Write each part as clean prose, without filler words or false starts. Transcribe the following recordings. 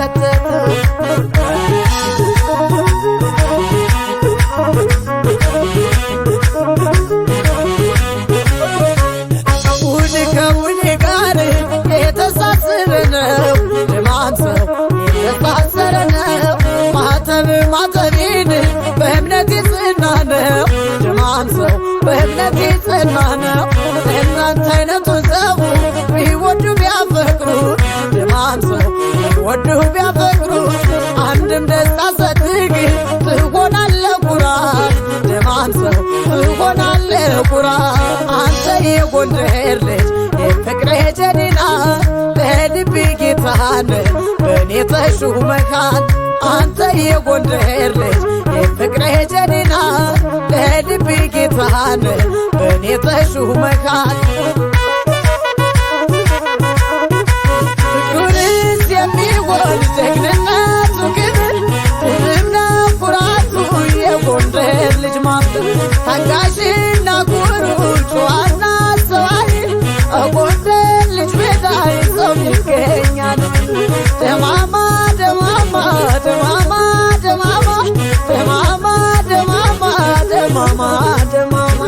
ተከተተ ውድ ከውድ ጋር የተሳሰረ ነው የማን ሰው የተሳሰረ ነው ማተብ ማተቤን በእምነት የጸና ነው የማን ሰው በእምነት የጸና ነው እናንተ አይነቱን ሰው ቢወዱ ቢያፈቅሩ የማን ሰው ቢወዱ ቢያፈቅሩ አንድም ደስታ ሰትግ ትሆናለህ ኩራት የማን ሰው ትሆናለህ ኩራት አንተ የጎንደር ልጅ የፍቅሬ ጀዲና ለልቤ ጌታን በእኔ ተሹመሃል አንተ የጎንደር ልጅ የፍቅሬ ጀዲና ለልቤ ጌታን በእኔ ተሹመሃል ፍቅሩንስ የሚሆን ጀግንነቱ ክብር ጥበብና ኩራቱ የጎንደር ልጅ ማፍር ታጋሽና ኩሩ ጨዋና አስተዋይ ጎንደር ልጅ ቤታይ ሰው ይገኛል ደማማ ደማማ ደማማ ደማማ ደማማ ደማማ ደማማ ደማማ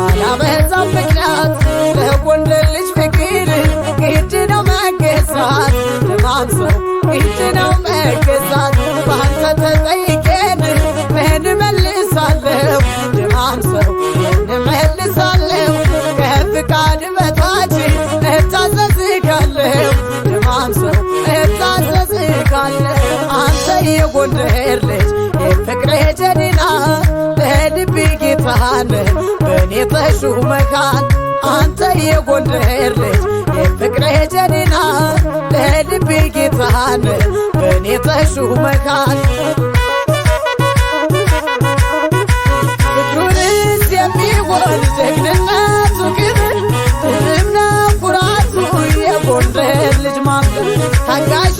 አላበዛም ምክንያት ለጎንደር ልጅ ፍቅር ግድ ነው መገዛት ለማን ሰው ግድ ነው መገዛት ባንተ ተጠይቄን ምን መልሳለሁ ለማን ሰው ምን መልሳለሁ ከፍቃድ በታች እታዘዝካለሁ ለማን ሰው እታዘዝካለሁ አንተ የጎንደር ልጅ የፍቅሬ ጀዲና ለልቤ ጌታን በእኔ ተሹመሃል አንተ የጎንደር ልጅ የፍቅሬ ጀዲና ለልቤ ጌታን በእኔ ተሹመሃል ፍቅሩንስ የሚሆን ጀግንነቱ ክብር ጥበብና ኩራቱ የጎንደር ልጅ ማፍር ታጋሽ